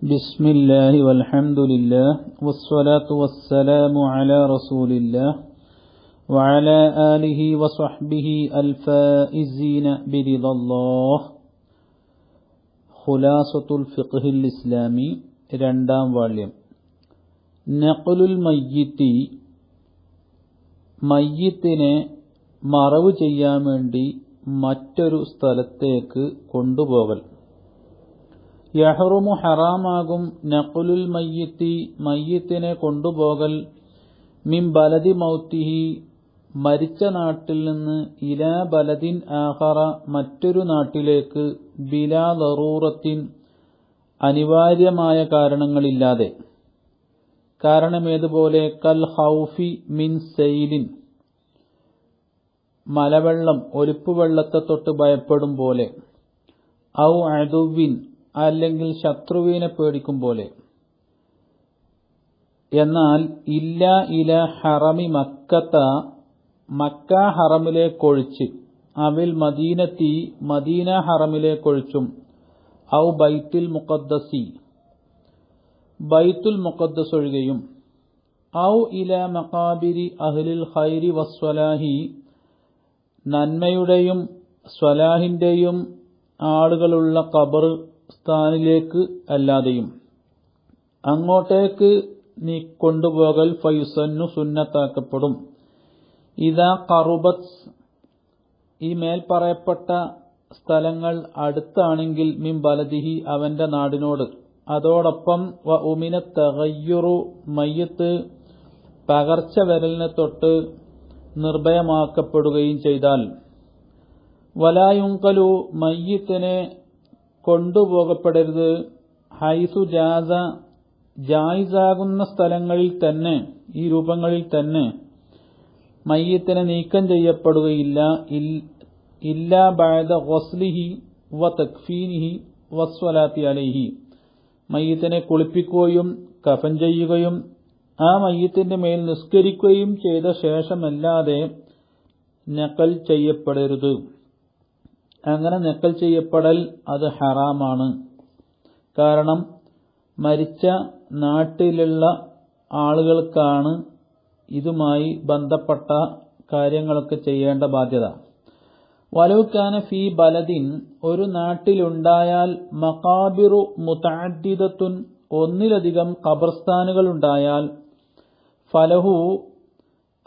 بسم الله والحمد لله والصلاة والسلام على رسول الله وعلى آله وصحبه الفائزين برضا الله. ഖുലാസത്തുൽ ഫിഖ്ഹിൽ ഇസ്ലാമി രണ്ടാം വാള്യം. നഖ്ലുൽ മയ്യിത്തി, മയ്യിത്തിനെ മറവ് ചെയ്യാൻ വേണ്ടി മറ്റൊരു സ്ഥലത്തേക്ക് കൊണ്ടുപോകൽ. യഹ്റുമു, ഹറാമാകും, നഖ്ലുൽ മയ്യിത്തി, മയ്യിത്തിനെ കൊണ്ടുപോകൽ, മിൻ ബലദി മൗത്തിഹി, മരിച്ച നാട്ടിൽ നിന്ന്, ഇലാ ബലദിൻ ആഖറ, മറ്റൊരു നാട്ടിലേക്ക്, ബിലാ ദറൂറത്തിൻ, അനിവാര്യമായ കാരണങ്ങളില്ലാതെ. കാരണമേതുപോലെ? കൽ ഖൗഫി മിൻ സൈലിൻ, മലവെള്ളം ഒലിപ്പുവെള്ളത്തെ തൊട്ട് ഭയപ്പെടും പോലെ, ഔ അദുവിൻ, അല്ലെങ്കിൽ ശത്രുവിനെ പേടിക്കും പോലെ. എന്നാൽ ഇല്ല ഇല ഹറമി മക്കത്ത, മക്ക ഹറമിലേക്കൊഴിച്ച്, അവിൽ മദീനത്തി, മദീന ഹറമിലേക്കൊഴിച്ചും, ഔ ബൈത്തുൽ മുഖദ്ദസി, ബൈത്തുൽ മുഖദ്ദസ് ഒഴികെയും, ഔ ഇല മഖാബിരി അഹ്ലിൽ ഖൈരി വസ്വലാഹി, നന്മയുടെയും സ്വലാഹിന്റെയും ആളുകളുള്ള ഖബർ സ്ഥാനിലേക്ക് അല്ലാതെയും. അങ്ങോട്ടേക്ക് നീ കൊണ്ടുപോകൽ ഫയുസന്നു, സുന്നത്താക്കപ്പെടും. ഇദാ ഖറുബത്ത്, ഈ മേൽ പറയപ്പെട്ട സ്ഥലങ്ങൾ അടുത്താണെങ്കിൽ, മിൻ ബലദിഹി, അവന്റെ നാടിനോട്. അതോടൊപ്പം വ ഉമിന തഗയ്യുറു, മയ്യത്ത് പകർച്ച വരലിനെ തൊട്ട് നിർഭയമാക്കപ്പെടുകയും ചെയ്താൽ. വലായുങ്കലു, മയ്യത്തിനെ കൊണ്ടുപോകപ്പെടരുത്, ഹൈസു ജാസ, ജായിസാകുന്ന സ്ഥലങ്ങളിൽ തന്നെ, ഈ രൂപങ്ങളിൽ തന്നെ മയ്യത്തിനെ നീക്കം ചെയ്യപ്പെടുകയില്ല. ഇല്ലാ ബഅദ ഗസ്ലിഹി വ തക്ഫീനിഹി വസ്വലാത്തി അലൈഹി, മയ്യത്തിനെ കുളിപ്പിക്കുകയും കഫൻ ചെയ്യുകയും ആ മയ്യത്തിന്റെ മേൽ നിസ്കരിക്കുകയും ചെയ്ത ശേഷമല്ലാതെ നഖൽ ചെയ്യപ്പെടരുത്. അങ്ങനെ നഖൽ ചെയ്യപ്പെടൽ അത് ഹറാമാണ്. കാരണം മരിച്ച നാട്ടിലുള്ള ആളുകൾക്കാണ് ഇതുമായി ബന്ധപ്പെട്ട കാര്യങ്ങളൊക്കെ ചെയ്യേണ്ട ബാധ്യത. വലൗകാന ഫീ ബലദിൻ, ഒരു നാട്ടിലുണ്ടായാൽ, മഖാബിറു മുതഅദ്ദിദത്തുൻ, ഒന്നിലധികം ഖബർസ്ഥാനുകൾ ഉണ്ടായാൽ, ഫലഹു,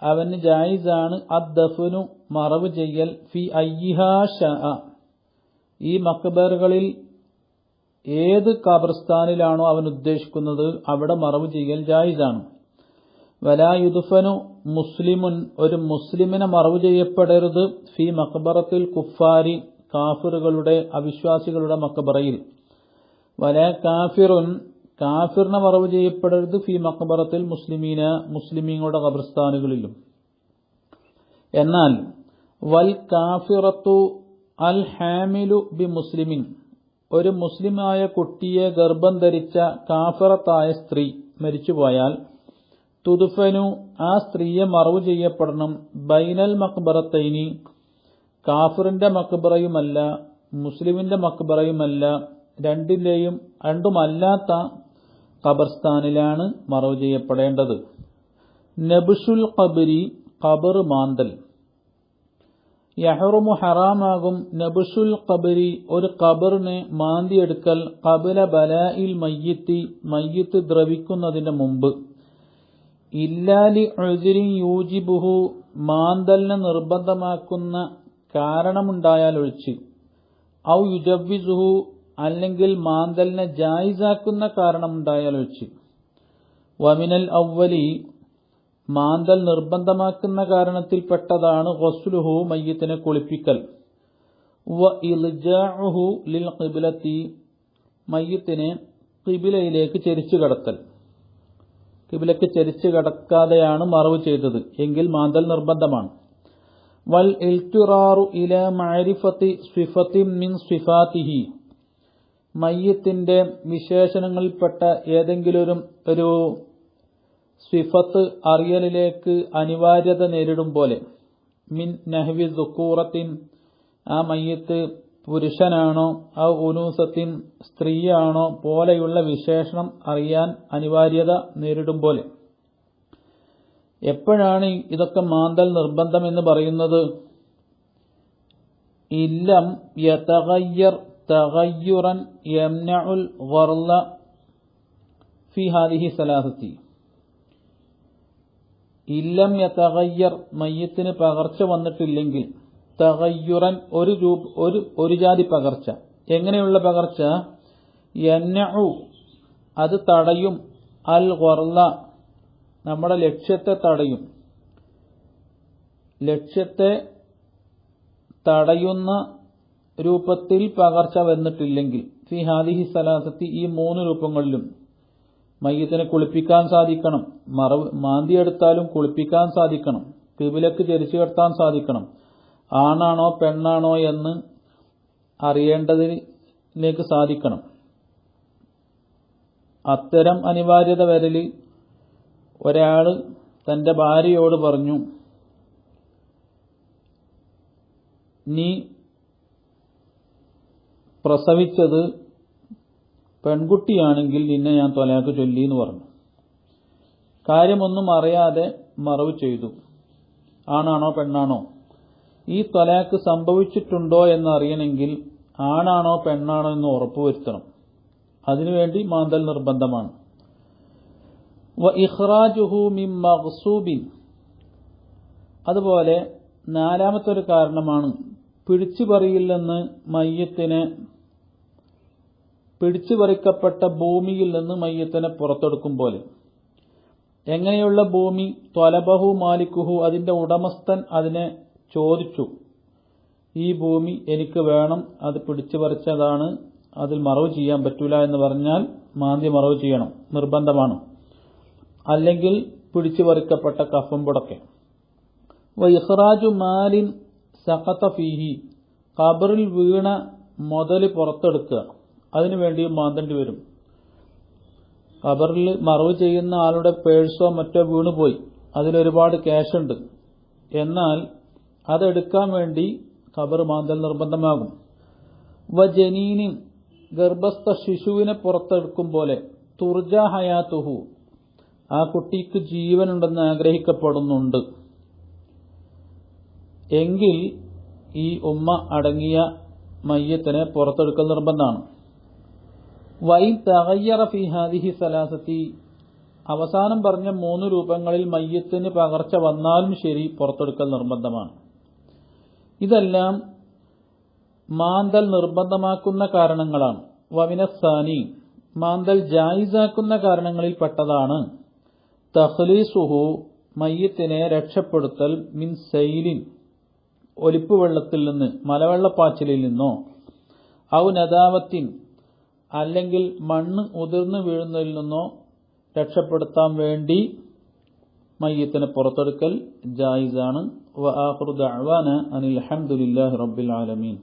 അവന് ജായിസാണ്, അദ്ദഫ്നു, മറവ് ചെയ്യൽ, ഫി അയ്യിഹാ ശഅ, ഈ മഖബറുകളിൽ ഏത് ഖബർസ്ഥാനിലാണോ അവൻ ഉദ്ദേശിക്കുന്നത് അവിടെ മറവ് ചെയ്യൽ ജായിസാണ്. വലാ യുദ്ഫനു മുസ്ലിമുൻ, ഒരു മുസ്ലിമിനെ മറവ് ചെയ്യപ്പെടരുത്, ഫി മഖബറത്തിൽ കുഫാരി, കാഫിറുകളുടെ, അവിശ്വാസികളുടെ മഖബറയിൽ. വലാ കാഫിറുൻ, കാഫിറിനെ മറവ് ചെയ്യപ്പെടരുത്, ഫി മഖബറത്തിൽ മുസ്ലിമീന, മുസ്ലിമീങ്ങളുടെ ഖബർസ്ഥാനുകളിലും. എന്നാൽ വൽ കാഫിറത്തു അൽ ഹാമിലു ബി മുസ്ലിമിൻ, ഒരു മുസ്ലിമായ കുട്ടിയെ ഗർഭം ധരിച്ച കാഫിറത്തായ സ്ത്രീ മരിച്ചുപോയാൽ, തുദ്ഫനു, ആ സ്ത്രീയെ മറവ് ചെയ്യപ്പെടണം, ബൈനൽ മഖ്ബറത്തൈനി, കാഫിറിന്റെ മഖ്ബറയുമല്ല മുസ്ലിമിന്റെ മഖ്ബറയുമല്ല, രണ്ടുമല്ലാത്ത ഖബർസ്ഥാനിലാണ് മറവ് ചെയ്യപ്പെടേണ്ടത്. നബ്ഷുൽ ഖബരി, ഖബർ മാന്തൽ. യഹ്റുമു, ഹറാമാകും, നബ്ഷുൽ ഖബരി, ഒരു ഖബറിനെ മാന്തിയെടുക്കൽ, ഖബല ബലാഇൽ മയ്യിത്തി, മയ്യിത്ത് ദ്രവിക്കുന്നതിന് മുമ്പ്. ഇല്ലാലി ഉസ്രിൻ യൂജിബുഹു, മാന്തലിനെ നിർബന്ധമാക്കുന്ന കാരണമുണ്ടായാൽ ഒഴിച്ച്. ഔ യുജവ്വിസുഹു, അല്ലെങ്കിൽ മാന്തലിനെ ജായിസാക്കുന്ന കാരണമുണ്ടായാൽ ഒഴിച്ച്. വമിനൽ അവ്വലി, മാന്തൽ നിർബന്ധമാക്കുന്ന കാരണത്തിൽപ്പെട്ടതാണ് ഗസ്ലുഹു, മയ്യിത്തിനെ കുളിപ്പിക്കൽ. വ ഇൽജാഉഹു ലിൽ ഖിബ്ലത്തി, മയ്യിത്തിനെ ഖിബ്ലയിലേക്ക് ചെരിച്ചു കടത്തൽ. ഖിബ്ലയ്ക്ക് ചെരിച്ചു കടക്കാതെയാണ് മറവ് ചെയ്തത് എങ്കിൽ മാന്തൽ നിർബന്ധമാണ്. വൽ ഇൽതിറാറു ഇലാ മഅരിഫത്തി സിഫത്തിൻ മിൻ സിഫാത്തിഹി, മയ്യിത്തിന്റെ വിശേഷണങ്ങളിൽപ്പെട്ട ഏതെങ്കിലും ഒരു സിഫത്ത് അറിയലിലേക്ക് അനിവാര്യത നേരിടും പോലെ. മിൻ നഹ്വി ദുക്കൂറത്തിൻ, ആ മയ്യത്ത് പുരുഷനാണോ ഔ ഉനൂസത്തിൻ സ്ത്രീയാണോ പോലെയുള്ള വിശേഷണം അറിയാൻ അനിവാര്യത നേരിടുമ്പോലെ. എപ്പോഴാണ് ഇതൊക്കെ മാന്തൽ നിർബന്ധമെന്ന് പറയുന്നത്? ഇല്ലം യതഗയ്യർ തഗയ്യുറൻ യംനഉൽ ഗർള ഫി ഹാദിഹി സലാസത്തി. ഇല്ലം യതഗയ്യർ മയ്യത്തിന് പകർച്ച വന്നിട്ടില്ലെങ്കിൽ, തഗയ്യുറൻ ഒരു ജാതി പകർച്ച. എങ്ങനെയുള്ള പകർച്ച? യംനഉ അത് തടയും, അൽ ഗർള നമ്മുടെ ലക്ഷ്യത്തെ തടയും. ലക്ഷ്യത്തെ തടയുന്ന രൂപത്തിൽ പകർച്ച വന്നിട്ടില്ലെങ്കിൽ, ഫി ഹാദിഹി സലാസത്തി ഈ 3 രൂപങ്ങളിലും മയ്യത്തിനെ കുളിപ്പിക്കാൻ സാധിക്കണം, മാന്തിയെടുത്താലും കുളിപ്പിക്കാൻ സാധിക്കണം, കിബിലക്ക് ചരിച്ചു കെട്ടാൻ സാധിക്കണം, ആണാണോ പെണ്ണാണോ എന്ന് അറിയേണ്ടതിലേക്ക് സാധിക്കണം. അത്തരം അനിവാര്യത വരൽ ഒരാൾ തന്റെ ഭാര്യയോട് പറഞ്ഞു, നീ പ്രസവിച്ചത് പെൺകുട്ടിയാണെങ്കിൽ നിന്നെ ഞാൻ ത്വലാഖ് ചൊല്ലി എന്ന് പറഞ്ഞു. കാര്യമൊന്നും അറിയാതെ മറവ് ചെയ്തു. ആണാണോ പെണ്ണാണോ? ഈ ത്വലാഖ് സംഭവിച്ചിട്ടുണ്ടോ എന്നറിയണമെങ്കിൽ ആണാണോ പെണ്ണാണോ എന്ന് ഉറപ്പുവരുത്തണം. അതിനുവേണ്ടി മാന്തൽ നിർബന്ധമാണ്. വ ഇഖ്റാജുഹു മിൻ മഗ്സൂബിൻ. അതുപോലെ 4ാമത്തെ ഒരു കാരണമാണ് പിടിച്ചുപറിയില്ലെന്ന് മയ്യത്തിനെ, പിടിച്ചുപറിക്കപ്പെട്ട ഭൂമിയിൽ നിന്ന് മയ്യത്തിനെ പുറത്തെടുക്കും പോലെ. എങ്ങനെയുള്ള ഭൂമി? ത്വലബഹു മാലിക്കുഹു, അതിന്റെ ഉടമസ്ഥൻ അതിനെ ചോദിച്ചു, ഈ ഭൂമി എനിക്ക് വേണം, അത് പിടിച്ചുപറിച്ചതാണ്, അതിൽ മറവ് ചെയ്യാൻ പറ്റൂല എന്ന് പറഞ്ഞാൽ മാന്തി മറവ് ചെയ്യണം, നിർബന്ധമാണ്. അല്ലെങ്കിൽ പിടിച്ചുപറിക്കപ്പെട്ട കഫംപുടക്കെ. വ ഇഖ്റാജു മാലിൻ സഖത ഫീഹി, ഖബറിൽ വീണ മുതല് പുറത്തെടുക്കുക, അതിനുവേണ്ടിയും മാന്തേണ്ടി വരും. ഖബറിൽ മറവ് ചെയ്യുന്ന ആളുടെ പേഴ്സോ മറ്റോ വീണുപോയി, അതിലൊരുപാട് ക്യാഷ് ഉണ്ട്, എന്നാൽ അതെടുക്കാൻ വേണ്ടി ഖബർ മാന്തൽ നിർബന്ധമാകും. വ ജനീനിൻ, ഗർഭസ്ഥ ശിശുവിനെ പുറത്തെടുക്കും പോലെ. തുർജ ഹയാത്തുഹു, ആ കുട്ടിക്ക് ജീവനുണ്ടെന്ന് ആഗ്രഹിക്കപ്പെടുന്നുണ്ട് എങ്കിൽ ഈ ഉമ്മ അടങ്ങിയ മയ്യത്തിനെ പുറത്തെടുക്കൽ നിർബന്ധമാണ്. വൈ തഗയ്യറ ഫി ഹാദിഹി സലാസത്തി, അവസാനം പറഞ്ഞ 3 രൂപങ്ങളിൽ മയ്യത്തിന് പകർച്ച വന്നാലും ശരി പുറത്തെടുക്കൽ നിർബന്ധമാണ്. ഇതെല്ലാം മാന്തൽ നിർബന്ധമാക്കുന്ന കാരണങ്ങളാണ്. വമിനസാനി, മാന്തൽ ജായിസാക്കുന്ന കാരണങ്ങളിൽ പെട്ടതാണ് തഖ്ലീസുഹു, മയ്യത്തിനെ രക്ഷപ്പെടുത്തൽ, മിൻ സൈലിൻ ഒലിപ്പ് വെള്ളത്തിൽ നിന്ന്, മലവെള്ളപ്പാച്ചിലിൽ നിന്നോ, ഔ നദാവത്തിൻ അല്ലെങ്കിൽ മണ്ണ് ഉതിർന്നു വീഴുന്നതിൽ നിന്നോ രക്ഷപ്പെടുത്താൻ വേണ്ടി മയ്യത്തിനെ പുറത്തെടുക്കൽ ജായിസാണ്. വ ആഖിറു ദഅ്വാന അനിൽ ഹംദുലില്ലാഹി റബ്ബിൽ ആലമീൻ.